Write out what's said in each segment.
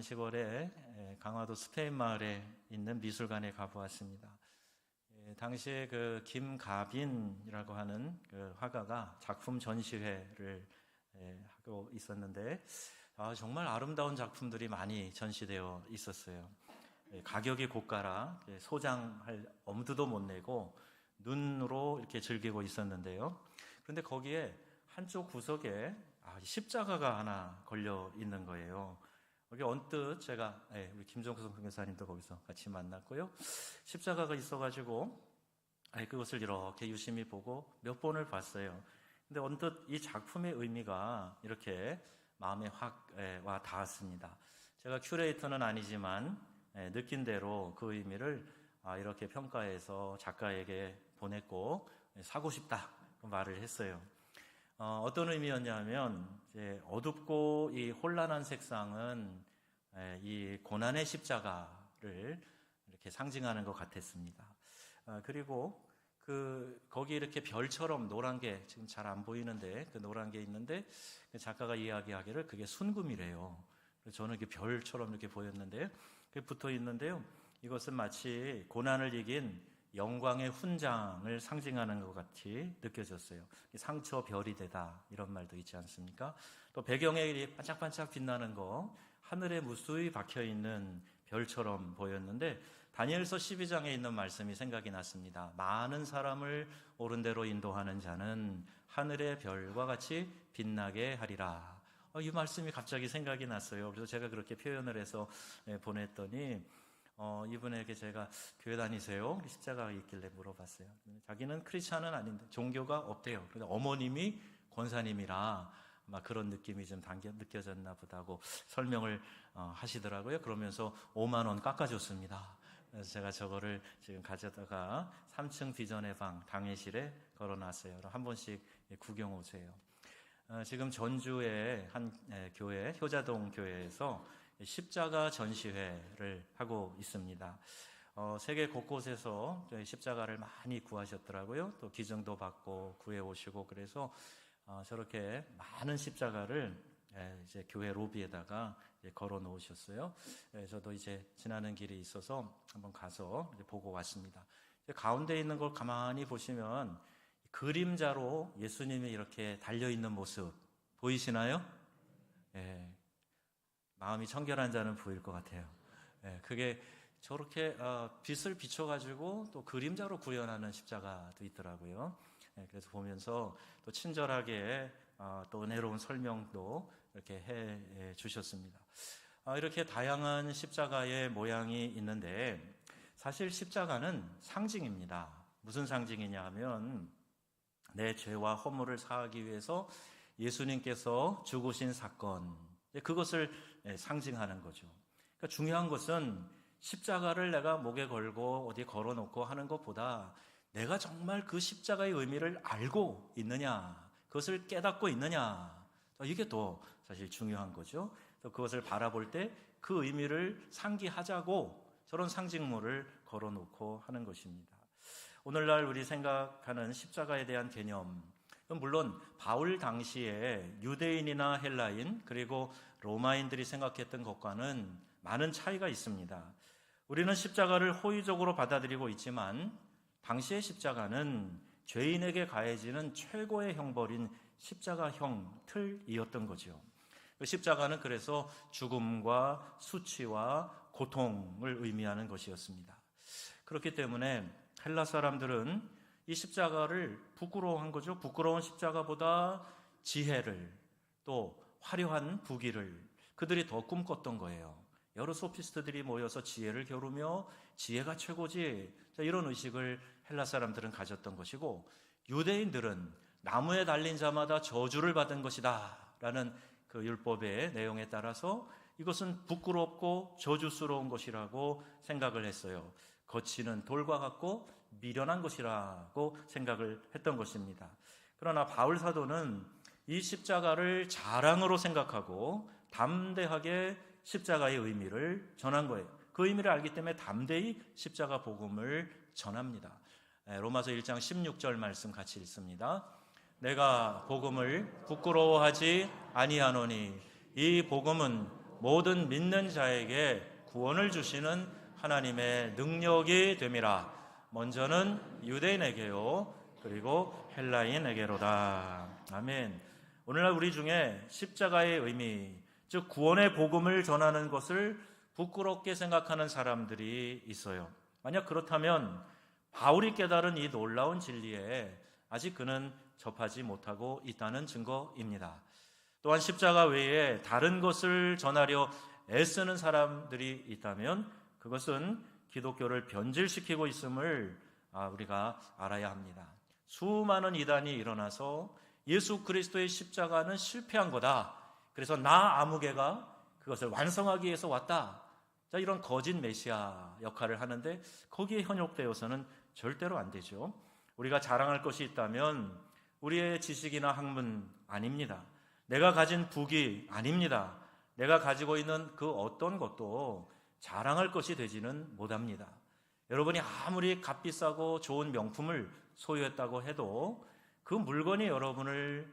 지난 10월에 강화도 스페인 마을에 있는 미술관에 가보았습니다. 당시에 그 김가빈이라고 하는 그 화가가 작품 전시회를 하고 있었는데 정말 아름다운 작품들이 많이 전시되어 있었어요. 가격이 고가라 소장할 엄두도 못 내고 눈으로 이렇게 즐기고 있었는데요. 그런데 거기에 한쪽 구석에 십자가가 하나 걸려 있는 거예요. 여기 언뜻 제가 우리 김종석 선교사님도 거기서 같이 만났고요. 십자가가 있어가지고 그것을 이렇게 유심히 보고 몇 번을 봤어요. 근데 언뜻 이 작품의 의미가 이렇게 마음에 확 와 닿았습니다. 제가 큐레이터는 아니지만 느낀 대로 그 의미를 이렇게 평가해서 작가에게 보냈고 사고 싶다 말을 했어요. 어떤 의미였냐면 이제 어둡고 이 혼란한 색상은 이 고난의 십자가를 이렇게 상징하는 것 같았습니다. 그리고 거기 이렇게 별처럼 노란 게 지금 잘 안 보이는데 그 노란 게 있는데 그 작가가 이야기하기를 그게 순금이래요. 그래서 저는 이게 별처럼 이렇게 보였는데 그게 붙어 있는데요. 이것은 마치 고난을 이긴 영광의 훈장을 상징하는 것 같이 느껴졌어요. 상처 별이 되다 이런 말도 있지 않습니까? 또 배경에 반짝반짝 빛나는 거 하늘에 무수히 박혀있는 별처럼 보였는데 다니엘서 12장에 있는 말씀이 생각이 났습니다. 많은 사람을 옳은 대로 인도하는 자는 하늘의 별과 같이 빛나게 하리라. 이 말씀이 갑자기 생각이 났어요. 그래서 제가 그렇게 표현을 해서 보냈더니 이분에게 제가 교회 다니세요? 십자가가 있길래 물어봤어요. 자기는 크리스찬은 아닌데 종교가 없대요. 그런데 어머님이 권사님이라 아마 그런 느낌이 좀 느껴졌나 보다고 설명을 하시더라고요. 그러면서 5만 원 깎아줬습니다. 그래서 제가 저거를 지금 가져다가 3층 비전의 방 당회실에 걸어놨어요. 한 번씩 구경 오세요. 지금 전주의 한 교회, 효자동 교회에서 십자가 전시회를 하고 있습니다. 세계 곳곳에서 십자가를 많이 구하셨더라고요. 또 기증도 받고 구해 오시고 그래서 저렇게 많은 십자가를 이제 교회 로비에다가 걸어 놓으셨어요. 저도 이제 지나는 길이 있어서 한번 가서 보고 왔습니다. 가운데 있는 걸 가만히 보시면 그림자로 예수님이 이렇게 달려 있는 모습 보이시나요? 마음이 청결한 자는 보일 것 같아요. 그게 저렇게 빛을 비춰가지고 또 그림자로 구현하는 십자가도 있더라고요. 그래서 보면서 또 친절하게 또 은혜로운 설명도 이렇게 해 주셨습니다. 이렇게 다양한 십자가의 모양이 있는데 사실 십자가는 상징입니다. 무슨 상징이냐 하면 내 죄와 허물을 사하기 위해서 예수님께서 죽으신 사건, 그것을 상징하는 거죠. 그러니까 중요한 것은 십자가를 내가 목에 걸고 어디 걸어놓고 하는 것보다 내가 정말 그 십자가의 의미를 알고 있느냐, 그것을 깨닫고 있느냐, 이게 더 사실 중요한 거죠. 또 그것을 바라볼 때 그 의미를 상기하자고 저런 상징물을 걸어놓고 하는 것입니다. 오늘날 우리 생각하는 십자가에 대한 개념, 물론 바울 당시에 유대인이나 헬라인 그리고 로마인들이 생각했던 것과는 많은 차이가 있습니다. 우리는 십자가를 호의적으로 받아들이고 있지만 당시의 십자가는 죄인에게 가해지는 최고의 형벌인 십자가형 틀이었던 거죠. 십자가는 그래서 죽음과 수치와 고통을 의미하는 것이었습니다. 그렇기 때문에 헬라 사람들은 이 십자가를 부끄러워한 거죠. 부끄러운 십자가보다 지혜를 또 화려한 부귀를 그들이 더 꿈꿨던 거예요. 여러 소피스트들이 모여서 지혜를 겨루며 지혜가 최고지, 이런 의식을 헬라 사람들은 가졌던 것이고, 유대인들은 나무에 달린 자마다 저주를 받은 것이다 라는 그 율법의 내용에 따라서 이것은 부끄럽고 저주스러운 것이라고 생각을 했어요. 거치는 돌과 같고 미련한 것이라고 생각을 했던 것입니다. 그러나 바울 사도는 이 십자가를 자랑으로 생각하고 담대하게 십자가의 의미를 전한 거예요. 그 의미를 알기 때문에 담대히 십자가 복음을 전합니다. 로마서 1장 16절 말씀 같이 읽습니다. 내가 복음을 부끄러워하지 아니하노니 이 복음은 모든 믿는 자에게 구원을 주시는 하나님의 능력이 됨이라. 먼저는 유대인에게요, 그리고 헬라인에게로다. 아멘. 오늘날 우리 중에 십자가의 의미, 즉 구원의 복음을 전하는 것을 부끄럽게 생각하는 사람들이 있어요. 만약 그렇다면 바울이 깨달은 이 놀라운 진리에 아직 그는 접하지 못하고 있다는 증거입니다. 또한 십자가 외에 다른 것을 전하려 애쓰는 사람들이 있다면 그것은 기독교를 변질시키고 있음을 우리가 알아야 합니다. 수많은 이단이 일어나서 예수 그리스도의 십자가는 실패한 거다, 그래서 나 아무개가 그것을 완성하기 위해서 왔다, 자, 이런 거짓 메시아 역할을 하는데 거기에 현혹되어서는 절대로 안 되죠. 우리가 자랑할 것이 있다면 우리의 지식이나 학문 아닙니다. 내가 가진 부귀 아닙니다. 내가 가지고 있는 그 어떤 것도 자랑할 것이 되지는 못합니다. 여러분이 아무리 값비싸고 좋은 명품을 소유했다고 해도 그 물건이 여러분을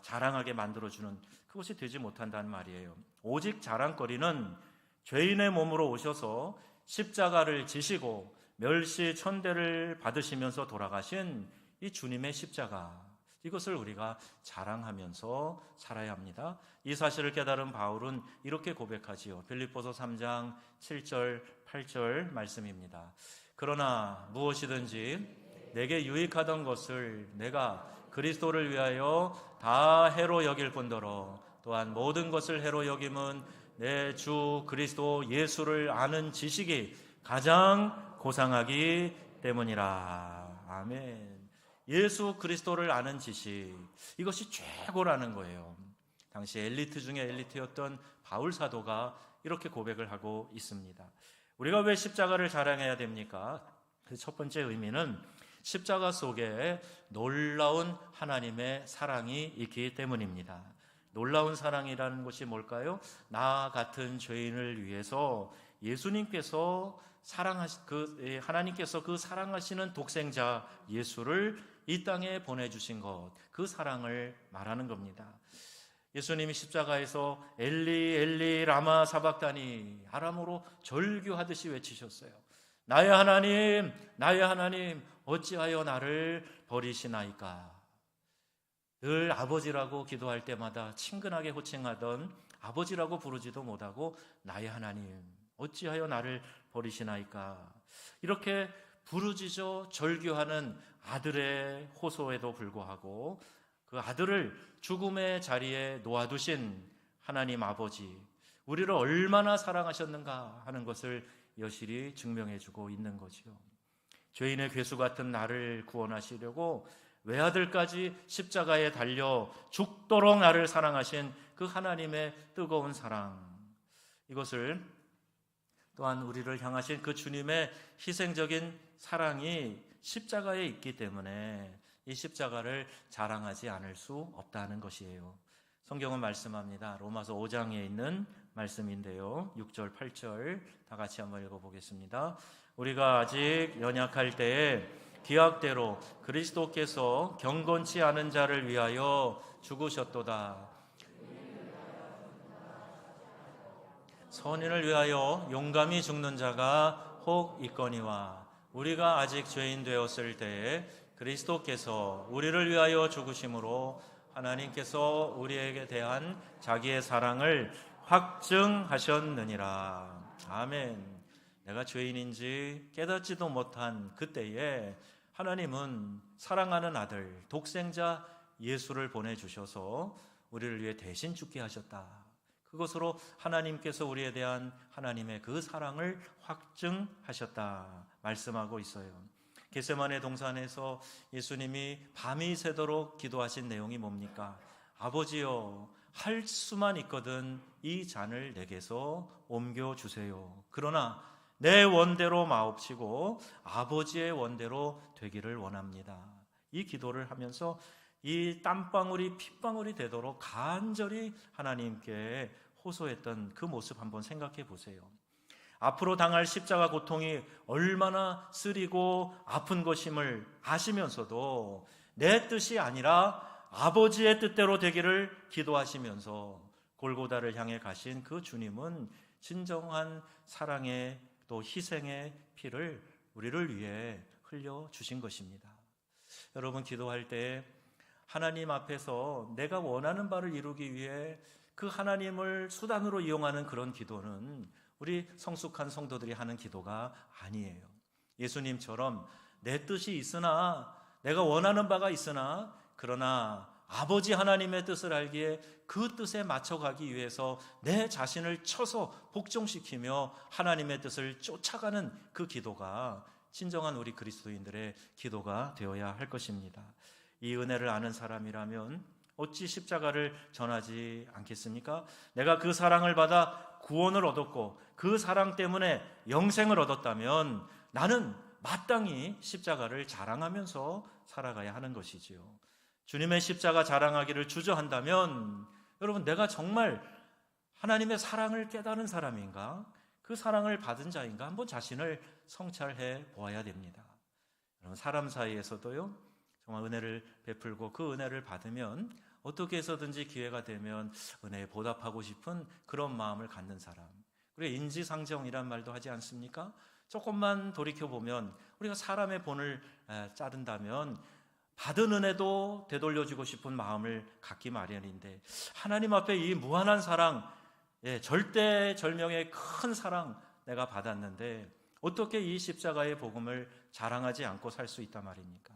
자랑하게 만들어주는 그것이 되지 못한다는 말이에요. 오직 자랑거리는 죄인의 몸으로 오셔서 십자가를 지시고 멸시천대를 받으시면서 돌아가신 이 주님의 십자가, 이것을 우리가 자랑하면서 살아야 합니다. 이 사실을 깨달은 바울은 이렇게 고백하지요. 빌립보서 3장 7절 8절 말씀입니다. 그러나 무엇이든지 내게 유익하던 것을 내가 그리스도를 위하여 다 해로 여길 뿐더러 또한 모든 것을 해로 여김은 내 주 그리스도 예수를 아는 지식이 가장 고상하기 때문이라. 아멘. 예수 그리스도를 아는 지식, 이것이 최고라는 거예요. 당시 엘리트 중에 엘리트였던 바울 사도가 이렇게 고백을 하고 있습니다. 우리가 왜 십자가를 자랑해야 됩니까? 그 첫 번째 의미는 십자가 속에 놀라운 하나님의 사랑이 있기 때문입니다. 놀라운 사랑이라는 것이 뭘까요? 나 같은 죄인을 위해서 예수님께서 하나님께서 그 사랑하시는 독생자 예수를 이 땅에 보내주신 것, 그 사랑을 말하는 겁니다. 예수님이 십자가에서 엘리 엘리 라마 사박다니 아람어로 절규하듯이 외치셨어요. 나의 하나님, 나의 하나님, 어찌하여 나를 버리시나이까. 늘 아버지라고 기도할 때마다 친근하게 호칭하던 아버지라고 부르지도 못하고 나의 하나님, 어찌하여 나를 버리시나이까. 이렇게 부르짖어 절규하는 아들의 호소에도 불구하고 그 아들을 죽음의 자리에 놓아두신 하나님 아버지, 우리를 얼마나 사랑하셨는가 하는 것을 여실히 증명해주고 있는 거지요. 죄인의 괴수 같은 나를 구원하시려고 외아들까지 십자가에 달려 죽도록 나를 사랑하신 그 하나님의 뜨거운 사랑, 이것을 또한 우리를 향하신 그 주님의 희생적인 사랑이 십자가에 있기 때문에 이 십자가를 자랑하지 않을 수 없다는 것이에요. 성경은 말씀합니다. 로마서 5장에 있는 말씀인데요, 6절 8절 다 같이 한번 읽어보겠습니다. 우리가 아직 연약할 때에 기약대로 그리스도께서 경건치 않은 자를 위하여 죽으셨도다. 선인을 위하여 용감히 죽는 자가 혹 있거니와 우리가 아직 죄인 되었을 때에 그리스도께서 우리를 위하여 죽으심으로 하나님께서 우리에게 대한 자기의 사랑을 확증하셨느니라. 아멘. 내가 죄인인지 깨닫지도 못한 그때에 하나님은 사랑하는 아들 독생자 예수를 보내주셔서 우리를 위해 대신 죽게 하셨다. 그것으로 하나님께서 우리에 대한 하나님의 그 사랑을 확증하셨다 말씀하고 있어요. 겟세마네 동산에서 예수님이 밤이 새도록 기도하신 내용이 뭡니까? 아버지여, 할 수만 있거든 이 잔을 내게서 옮겨주세요. 그러나 내 원대로 마옵시고 아버지의 원대로 되기를 원합니다. 이 기도를 하면서 이 땀방울이 핏방울이 되도록 간절히 하나님께 호소했던 그 모습 한번 생각해 보세요. 앞으로 당할 십자가 고통이 얼마나 쓰리고 아픈 것임을 아시면서도 내 뜻이 아니라 아버지의 뜻대로 되기를 기도하시면서 골고다를 향해 가신 그 주님은 진정한 사랑의 또 희생의 피를 우리를 위해 흘려주신 것입니다. 여러분, 기도할 때 하나님 앞에서 내가 원하는 바를 이루기 위해 그 하나님을 수단으로 이용하는 그런 기도는 우리 성숙한 성도들이 하는 기도가 아니에요. 예수님처럼 내 뜻이 있으나, 내가 원하는 바가 있으나, 그러나 아버지 하나님의 뜻을 알기에 그 뜻에 맞춰가기 위해서 내 자신을 쳐서 복종시키며 하나님의 뜻을 쫓아가는 그 기도가 진정한 우리 그리스도인들의 기도가 되어야 할 것입니다. 이 은혜를 아는 사람이라면 어찌 십자가를 전하지 않겠습니까? 내가 그 사랑을 받아 구원을 얻었고 그 사랑 때문에 영생을 얻었다면 나는 마땅히 십자가를 자랑하면서 살아가야 하는 것이지요. 주님의 십자가 자랑하기를 주저한다면 여러분, 내가 정말 하나님의 사랑을 깨달은 사람인가? 그 사랑을 받은 자인가? 한번 자신을 성찰해 보아야 됩니다. 여러분, 사람 사이에서도요, 정말 은혜를 베풀고 그 은혜를 받으면 어떻게 해서든지 기회가 되면 은혜에 보답하고 싶은 그런 마음을 갖는 사람. 우리가 인지상정이란 말도 하지 않습니까? 조금만 돌이켜보면 우리가 사람의 본을 자른다면 받은 은혜도 되돌려주고 싶은 마음을 갖기 마련인데, 하나님 앞에 이 무한한 사랑, 절대절명의 큰 사랑 내가 받았는데 어떻게 이 십자가의 복음을 자랑하지 않고 살 수 있단 말입니까?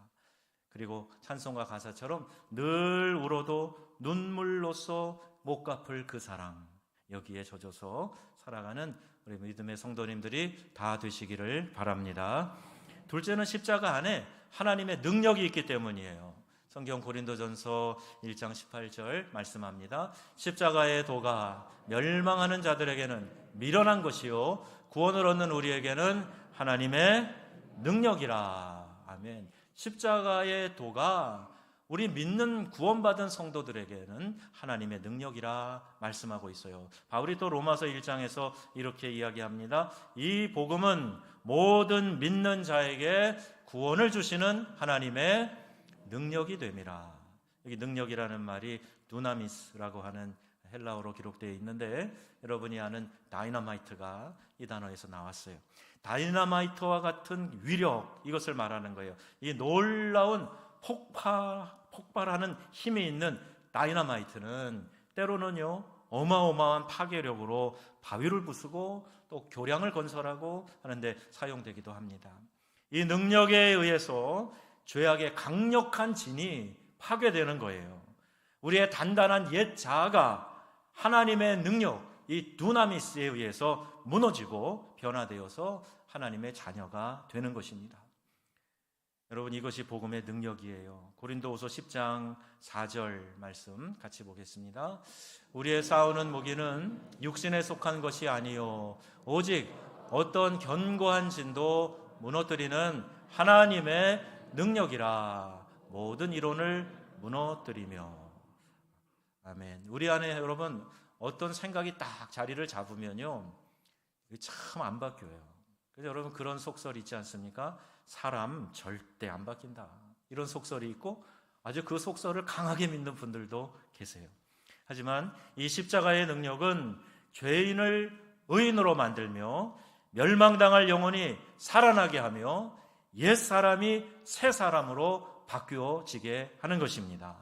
그리고 찬송가 가사처럼 늘 울어도 눈물로써 못 갚을 그 사랑, 여기에 젖어서 살아가는 우리 믿음의 성도님들이 다 되시기를 바랍니다. 둘째는 십자가 안에 하나님의 능력이 있기 때문이에요. 성경 고린도전서 1장 18절 말씀합니다. 십자가의 도가 멸망하는 자들에게는 미련한 것이요 구원을 얻는 우리에게는 하나님의 능력이라. 아멘. 십자가의 도가 우리 믿는 구원받은 성도들에게는 하나님의 능력이라 말씀하고 있어요. 바울이 또 로마서 1장에서 이렇게 이야기합니다. 이 복음은 모든 믿는 자에게 구원을 주시는 하나님의 능력이 됨이라. 여기 능력이라는 말이 두나미스라고 하는 헬라어로 기록되어 있는데, 여러분이 아는 다이너마이트가 이 단어에서 나왔어요. 다이너마이트와 같은 위력, 이것을 말하는 거예요. 이 놀라운 폭발하는 힘이 있는 다이너마이트는 때로는요 어마어마한 파괴력으로 바위를 부수고 또 교량을 건설하고 하는데 사용되기도 합니다. 이 능력에 의해서 죄악의 강력한 진이 파괴되는 거예요. 우리의 단단한 옛 자아가 하나님의 능력, 이 두나미스에 의해서 무너지고 변화되어서 하나님의 자녀가 되는 것입니다. 여러분, 이것이 복음의 능력이에요. 고린도후서 10장 4절 말씀 같이 보겠습니다. 우리의 싸우는 무기는 육신에 속한 것이 아니요 오직 어떤 견고한 진도 무너뜨리는 하나님의 능력이라. 모든 이론을 무너뜨리며. 아멘. 우리 안에 여러분 어떤 생각이 딱 자리를 잡으면요 참 안 바뀌어요. 그래서 여러분 그런 속설이 있지 않습니까? 사람 절대 안 바뀐다, 이런 속설이 있고 아주 그 속설을 강하게 믿는 분들도 계세요. 하지만 이 십자가의 능력은 죄인을 의인으로 만들며 멸망당할 영혼이 살아나게 하며 옛사람이 새사람으로 바뀌어지게 하는 것입니다.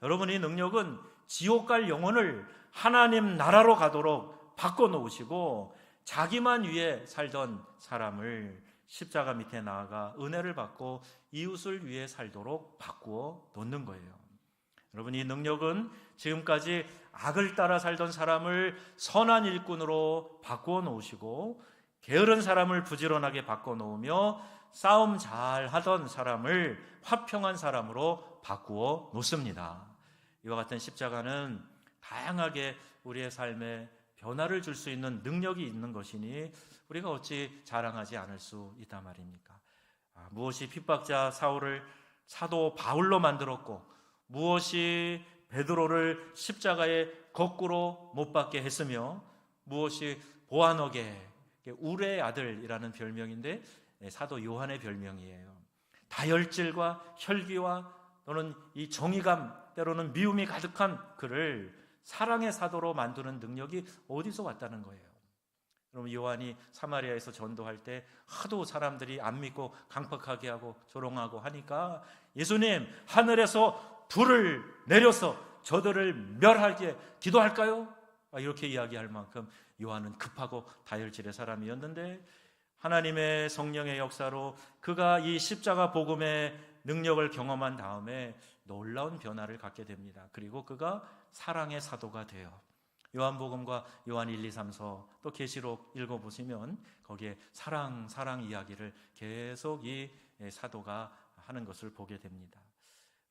여러분, 이 능력은 지옥 갈 영혼을 하나님 나라로 가도록 바꿔놓으시고 자기만 위해 살던 사람을 십자가 밑에 나아가 은혜를 받고 이웃을 위해 살도록 바꾸어 놓는 거예요. 여러분, 이 능력은 지금까지 악을 따라 살던 사람을 선한 일꾼으로 바꾸어 놓으시고 게으른 사람을 부지런하게 바꿔 놓으며 싸움 잘 하던 사람을 화평한 사람으로 바꾸어 놓습니다. 이와 같은 십자가는 다양하게 우리의 삶에 변화를 줄 수 있는 능력이 있는 것이니 우리가 어찌 자랑하지 않을 수 있단 말입니까? 무엇이 핍박자 사울을 사도 바울로 만들었고 무엇이 베드로를 십자가에 거꾸로 못 박게 했으며 무엇이 보아너게, 울의 아들이라는 별명인데 사도 요한의 별명이에요. 다혈질과 혈기와 또는 이 정의감, 때로는 미움이 가득한 그를 사랑의 사도로 만드는 능력이 어디서 왔다는 거예요. 그럼 요한이 사마리아에서 전도할 때 하도 사람들이 안 믿고 강팍하게 하고 조롱하고 하니까 예수님, 하늘에서 불을 내려서 저들을 멸하게 기도할까요? 이렇게 이야기할 만큼 요한은 급하고 다혈질의 사람이었는데, 하나님의 성령의 역사로 그가 이 십자가 복음의 능력을 경험한 다음에 놀라운 변화를 갖게 됩니다. 그리고 그가 사랑의 사도가 돼요. 요한복음과 요한 1, 2, 3서 또 계시록 읽어보시면 거기에 사랑 이야기를 계속 이 사도가 하는 것을 보게 됩니다.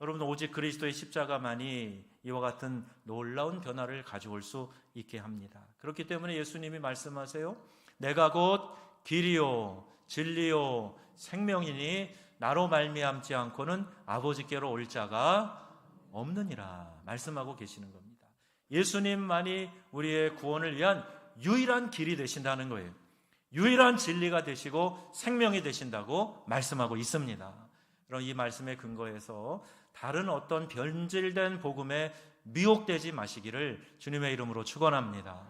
여러분, 오직 그리스도의 십자가만이 이와 같은 놀라운 변화를 가져올 수 있게 합니다. 그렇기 때문에 예수님이 말씀하세요. 내가 곧 길이요 진리요 생명이니 나로 말미암지 않고는 아버지께로 올 자가 없느니라 말씀하고 계시는 겁니다. 예수님만이 우리의 구원을 위한 유일한 길이 되신다는 거예요. 유일한 진리가 되시고 생명이 되신다고 말씀하고 있습니다. 그럼 이 말씀의 근거에서 다른 어떤 변질된 복음에 미혹되지 마시기를 주님의 이름으로 축원합니다.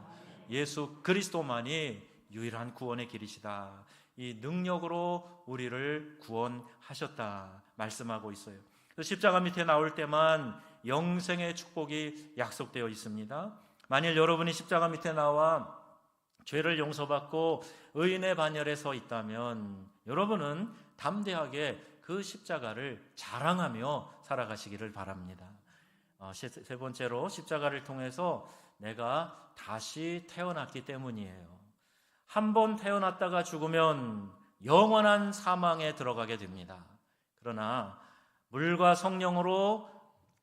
예수 그리스도만이 유일한 구원의 길이시다. 이 능력으로 우리를 구원하셨다 말씀하고 있어요. 십자가 밑에 나올 때만 영생의 축복이 약속되어 있습니다. 만일 여러분이 십자가 밑에 나와 죄를 용서받고 의인의 반열에 서 있다면 여러분은 담대하게 그 십자가를 자랑하며 살아가시기를 바랍니다. 세 번째로 십자가를 통해서 내가 다시 태어났기 때문이에요. 한 번 태어났다가 죽으면 영원한 사망에 들어가게 됩니다. 그러나 물과 성령으로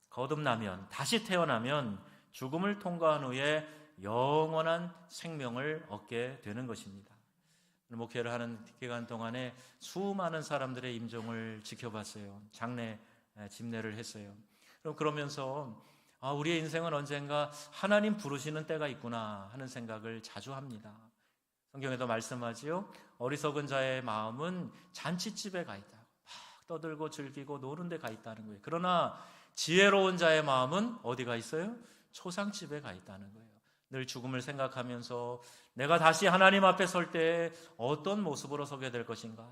거듭나면, 다시 태어나면 죽음을 통과한 후에 영원한 생명을 얻게 되는 것입니다. 목회를 하는 기간 동안에 수많은 사람들의 임종을 지켜봤어요. 장례, 집례를 했어요. 그러면서 우리의 인생은 언젠가 하나님 부르시는 때가 있구나 하는 생각을 자주 합니다. 성경에도 말씀하지요. 어리석은 자의 마음은 잔치집에 가 있다. 막 떠들고 즐기고 노는 데 가 있다는 거예요. 그러나 지혜로운 자의 마음은 어디가 있어요? 초상집에 가 있다는 거예요. 늘 죽음을 생각하면서 내가 다시 하나님 앞에 설 때 어떤 모습으로 서게 될 것인가?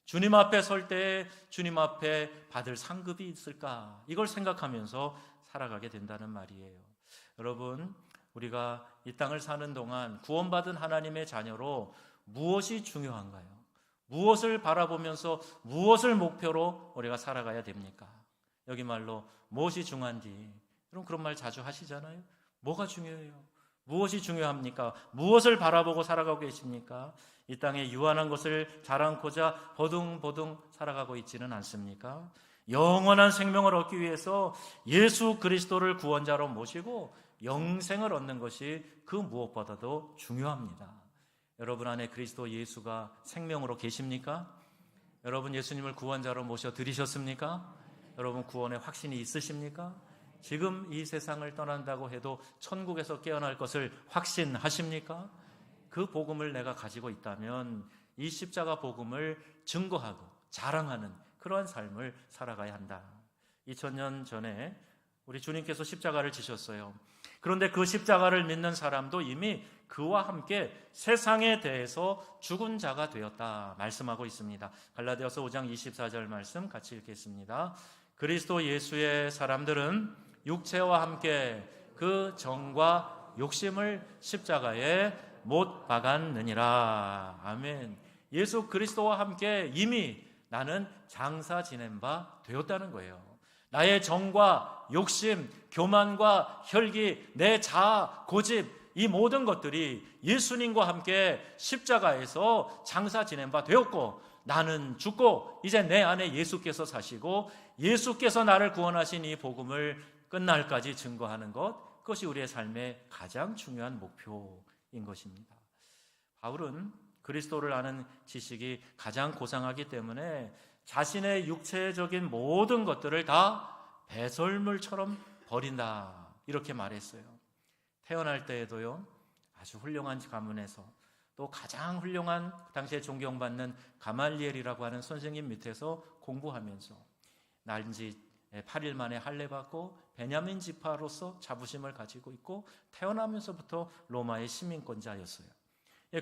주님 앞에 설 때 주님 앞에 받을 상급이 있을까? 이걸 생각하면서 살아가게 된다는 말이에요. 여러분, 우리가 이 땅을 사는 동안 구원받은 하나님의 자녀로 무엇이 중요한가요? 무엇을 바라보면서 무엇을 목표로 우리가 살아가야 됩니까? 여기 말로 무엇이 중요한지, 여러분 그런 말 자주 하시잖아요. 뭐가 중요해요? 무엇이 중요합니까? 무엇을 바라보고 살아가고 계십니까? 이 땅에 유한한 것을 자랑코자 버둥버둥 살아가고 있지는 않습니까? 영원한 생명을 얻기 위해서 예수 그리스도를 구원자로 모시고 영생을 얻는 것이 그 무엇보다도 중요합니다. 여러분 안에 그리스도 예수가 생명으로 계십니까? 여러분 예수님을 구원자로 모셔드리셨습니까? 여러분 구원의 확신이 있으십니까? 지금 이 세상을 떠난다고 해도 천국에서 깨어날 것을 확신하십니까? 그 복음을 내가 가지고 있다면 이 십자가 복음을 증거하고 자랑하는 그러한 삶을 살아가야 한다. 2000년 전에 우리 주님께서 십자가를 지셨어요. 그런데 그 십자가를 믿는 사람도 이미 그와 함께 세상에 대해서 죽은 자가 되었다 말씀하고 있습니다. 갈라디아서 5장 24절 말씀 같이 읽겠습니다. 그리스도 예수의 사람들은 육체와 함께 그 정과 욕심을 십자가에 못 박았느니라. 아멘. 예수 그리스도와 함께 이미 나는 장사 지낸 바 되었다는 거예요. 나의 정과 욕심, 교만과 혈기, 내 자아, 고집, 이 모든 것들이 예수님과 함께 십자가에서 장사 지낸 바 되었고, 나는 죽고 이제 내 안에 예수께서 사시고 예수께서 나를 구원하신 이 복음을 끝날까지 증거하는 것, 그것이 우리의 삶의 가장 중요한 목표인 것입니다. 바울은 그리스도를 아는 지식이 가장 고상하기 때문에 자신의 육체적인 모든 것들을 다 배설물처럼 버린다 이렇게 말했어요. 태어날 때에도요, 아주 훌륭한 가문에서 또 가장 훌륭한 그 당시에 존경받는 가말리엘이라고 하는 선생님 밑에서 공부하면서 난지 8일 만에 할례받고 베냐민 지파로서 자부심을 가지고 있고 태어나면서부터 로마의 시민권자였어요.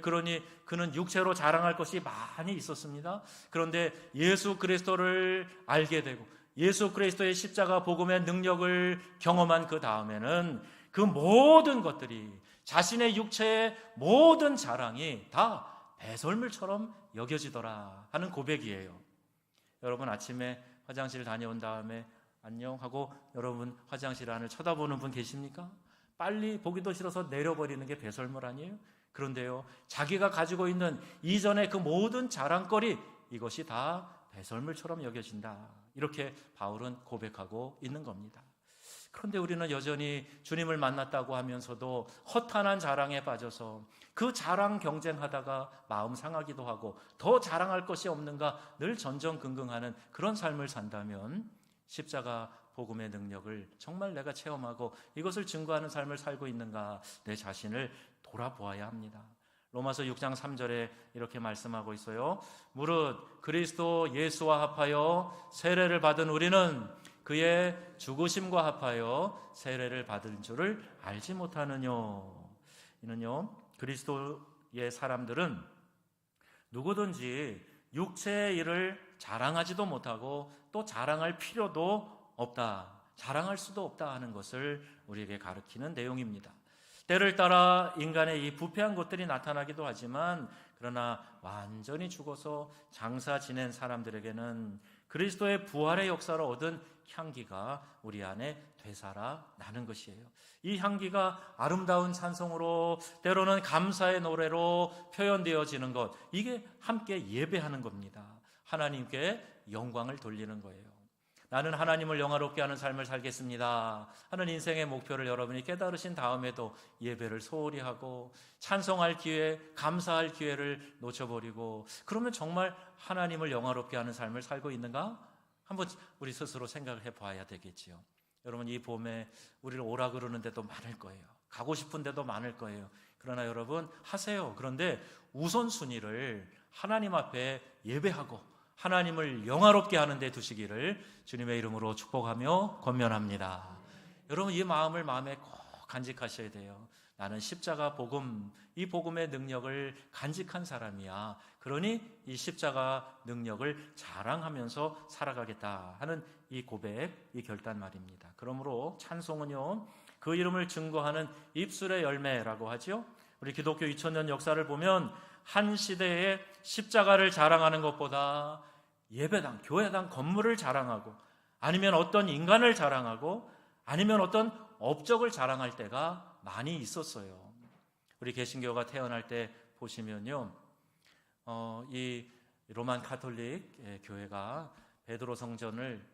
그러니 그는 육체로 자랑할 것이 많이 있었습니다. 그런데 예수 그리스도를 알게 되고 예수 그리스도의 십자가 복음의 능력을 경험한 그 다음에는 그 모든 것들이 자신의 육체의 모든 자랑이 다 배설물처럼 여겨지더라 하는 고백이에요. 여러분 아침에 화장실 다녀온 다음에 안녕 하고 여러분 화장실 안을 쳐다보는 분 계십니까? 빨리 보기도 싫어서 내려버리는 게 배설물 아니에요? 그런데요, 자기가 가지고 있는 이전의 그 모든 자랑거리, 이것이 다 배설물처럼 여겨진다. 이렇게 바울은 고백하고 있는 겁니다. 그런데 우리는 여전히 주님을 만났다고 하면서도 허탄한 자랑에 빠져서 그 자랑 경쟁하다가 마음 상하기도 하고 더 자랑할 것이 없는가 늘 전전긍긍하는 그런 삶을 산다면 십자가 복음의 능력을 정말 내가 체험하고 이것을 증거하는 삶을 살고 있는가 내 자신을 돌아보아야 합니다. 로마서 6장 3절에 이렇게 말씀하고 있어요. 무릇 그리스도 예수와 합하여 세례를 받은 우리는 그의 죽으심과 합하여 세례를 받은 줄을 알지 못하느뇨. 이는요, 그리스도의 사람들은 누구든지 육체의 일을 자랑하지도 못하고 또 자랑할 필요도 없다, 자랑할 수도 없다 하는 것을 우리에게 가르치는 내용입니다. 때를 따라 인간의 이 부패한 것들이 나타나기도 하지만 그러나 완전히 죽어서 장사 지낸 사람들에게는 그리스도의 부활의 역사로 얻은 향기가 우리 안에 되살아 나는 것이에요. 이 향기가 아름다운 찬송으로 때로는 감사의 노래로 표현되어지는 것, 이게 함께 예배하는 겁니다. 하나님께 영광을 돌리는 거예요. 나는 하나님을 영화롭게 하는 삶을 살겠습니다 하는 인생의 목표를 여러분이 깨달으신 다음에도 예배를 소홀히 하고 찬송할 기회, 감사할 기회를 놓쳐버리고 그러면 정말 하나님을 영화롭게 하는 삶을 살고 있는가? 한번 우리 스스로 생각을 해봐야 되겠지요. 여러분 이 봄에 우리를 오라 그러는 데도 많을 거예요. 가고 싶은 데도 많을 거예요. 그러나 여러분 하세요. 그런데 우선순위를 하나님 앞에 예배하고 하나님을 영화롭게 하는 데 두시기를 주님의 이름으로 축복하며 권면합니다. 여러분 이 마음을 마음에 꼭 간직하셔야 돼요. 나는 십자가 복음, 이 복음의 능력을 간직한 사람이야. 그러니 이 십자가 능력을 자랑하면서 살아가겠다 하는 이 고백, 이 결단 말입니다. 그러므로 찬송은요, 그 이름을 증거하는 입술의 열매라고 하죠. 우리 기독교 2000년 역사를 보면 한 시대에 십자가를 자랑하는 것보다 예배당, 교회당 건물을 자랑하고 아니면 어떤 인간을 자랑하고 아니면 어떤 업적을 자랑할 때가 많이 있었어요. 우리 개신교가 태어날 때 보시면요, 이 로만 가톨릭 교회가 베드로 성전을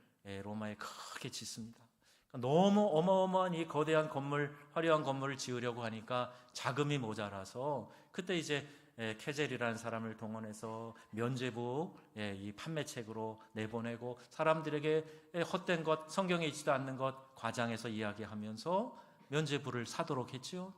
로마에 크게 짓습니다. 너무 어마어마한 이 거대한 건물, 화려한 건물을 지으려고 하니까 자금이 모자라서 그때 이제 케젤이라는 사람을 동원해서 면죄부 이 판매책으로 내보내고 사람들에게 헛된 것, 성경에 있지도 않는 것 과장해서 이야기하면서 면죄부를 사도록 했죠.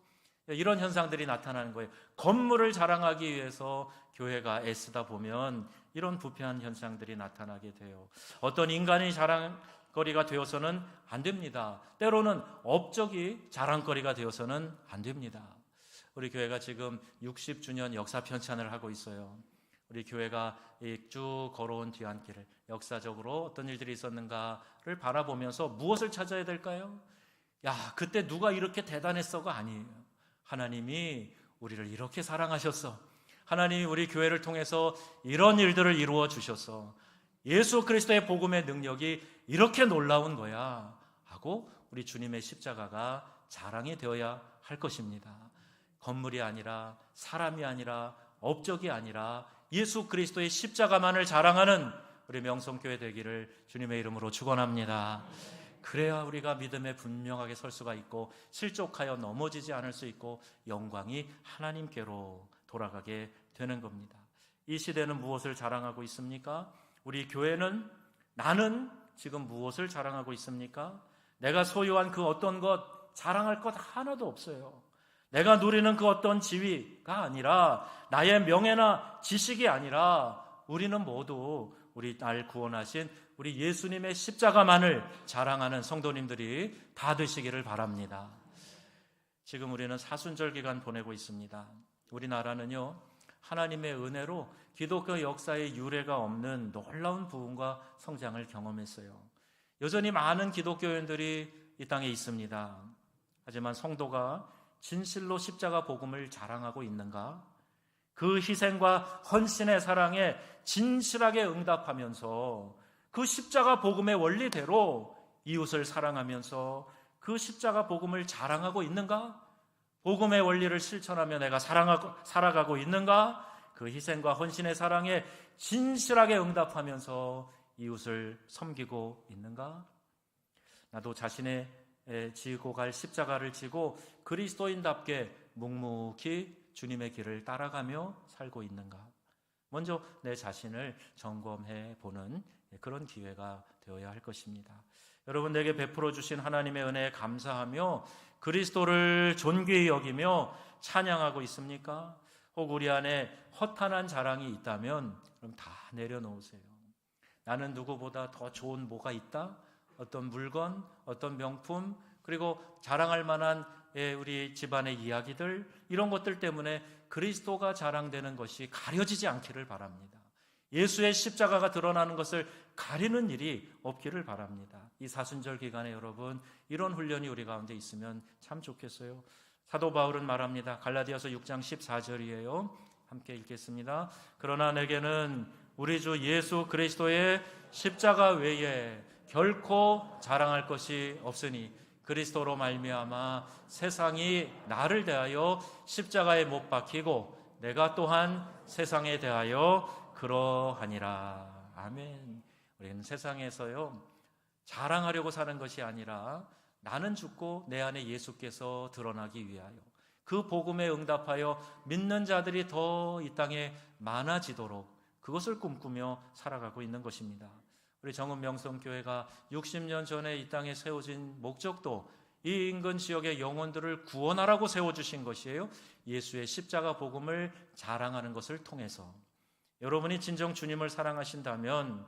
이런 현상들이 나타나는 거예요. 건물을 자랑하기 위해서 교회가 애쓰다 보면 이런 부패한 현상들이 나타나게 돼요. 어떤 인간이 자랑거리가 되어서는 안 됩니다. 때로는 업적이 자랑거리가 되어서는 안 됩니다. 우리 교회가 지금 60주년 역사 편찬을 하고 있어요. 우리 교회가 쭉 걸어온 뒤안길을 역사적으로 어떤 일들이 있었는가를 바라보면서 무엇을 찾아야 될까요? 야, 그때 누가 이렇게 대단했어가 아니에요. 하나님이 우리를 이렇게 사랑하셨어. 하나님이 우리 교회를 통해서 이런 일들을 이루어 주셨어. 예수 그리스도의 복음의 능력이 이렇게 놀라운 거야 하고 우리 주님의 십자가가 자랑이 되어야 할 것입니다. 건물이 아니라 사람이 아니라 업적이 아니라 예수 그리스도의 십자가만을 자랑하는 우리 명성교회 되기를 주님의 이름으로 축원합니다. 그래야 우리가 믿음에 분명하게 설 수가 있고 실족하여 넘어지지 않을 수 있고 영광이 하나님께로 돌아가게 되는 겁니다. 이 시대는 무엇을 자랑하고 있습니까? 우리 교회는 나는 지금 무엇을 자랑하고 있습니까? 내가 소유한 그 어떤 것 자랑할 것 하나도 없어요. 내가 누리는 그 어떤 지위가 아니라 나의 명예나 지식이 아니라 우리는 모두 우리 날 구원하신 우리 예수님의 십자가만을 자랑하는 성도님들이 다 되시기를 바랍니다. 지금 우리는 사순절 기간 보내고 있습니다. 우리나라는요, 하나님의 은혜로 기독교 역사에 유례가 없는 놀라운 부흥과 성장을 경험했어요. 여전히 많은 기독교인들이 이 땅에 있습니다. 하지만 성도가 진실로 십자가 복음을 자랑하고 있는가? 그 희생과 헌신의 사랑에 진실하게 응답하면서 그 십자가 복음의 원리대로 이웃을 사랑하면서 그 십자가 복음을 자랑하고 있는가? 복음의 원리를 실천하며 내가 살아가고 있는가? 그 희생과 헌신의 사랑에 진실하게 응답하면서 이웃을 섬기고 있는가? 나도 자신의 지고 갈 십자가를 지고 그리스도인답게 묵묵히 주님의 길을 따라가며 살고 있는가? 먼저 내 자신을 점검해 보는 그런 기회가 되어야 할 것입니다. 여러분, 내게 베풀어 주신 하나님의 은혜에 감사하며 그리스도를 존귀히 여기며 찬양하고 있습니까? 혹 우리 안에 허탄한 자랑이 있다면 그럼 다 내려놓으세요. 나는 누구보다 더 좋은 뭐가 있다? 어떤 물건, 어떤 명품, 그리고 자랑할 만한 우리 집안의 이야기들, 이런 것들 때문에 그리스도가 자랑되는 것이 가려지지 않기를 바랍니다. 예수의 십자가가 드러나는 것을 가리는 일이 없기를 바랍니다. 이 사순절 기간에 여러분, 이런 훈련이 우리 가운데 있으면 참 좋겠어요. 사도 바울은 말합니다. 갈라디아서 6장 14절이에요. 함께 읽겠습니다. 그러나 내게는 우리 주 예수 그리스도의 십자가 외에 결코 자랑할 것이 없으니 그리스도로 말미암아 세상이 나를 대하여 십자가에 못 박히고 내가 또한 세상에 대하여 그러하니라. 아멘. 우리는 세상에서요, 자랑하려고 사는 것이 아니라 나는 죽고 내 안에 예수께서 드러나기 위하여 그 복음에 응답하여 믿는 자들이 더 이 땅에 많아지도록 그것을 꿈꾸며 살아가고 있는 것입니다. 우리 정은명성교회가 60년 전에 이 땅에 세워진 목적도 이 인근 지역의 영혼들을 구원하라고 세워주신 것이에요. 예수의 십자가 복음을 자랑하는 것을 통해서 여러분이 진정 주님을 사랑하신다면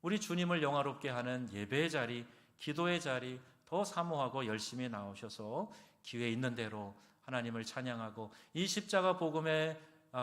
우리 주님을 영화롭게 하는 예배의 자리, 기도의 자리 더 사모하고 열심히 나오셔서 기회 있는 대로 하나님을 찬양하고 이 십자가 복음에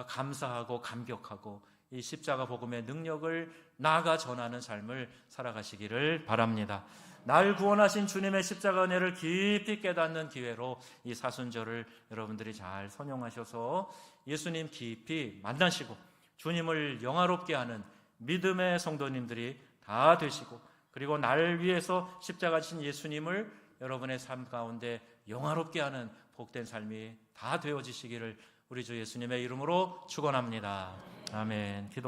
감사하고 감격하고 이 십자가 복음의 능력을 나아가 전하는 삶을 살아가시기를 바랍니다. 날 구원하신 주님의 십자가 은혜를 깊이 깨닫는 기회로 이 사순절을 여러분들이 잘 선용하셔서 예수님 깊이 만나시고 주님을 영화롭게 하는 믿음의 성도님들이 다 되시고, 그리고 날 위해서 십자가 지신 예수님을 여러분의 삶 가운데 영화롭게 하는 복된 삶이 다 되어지시기를 우리 주 예수님의 이름으로 축원합니다. 아멘. 기도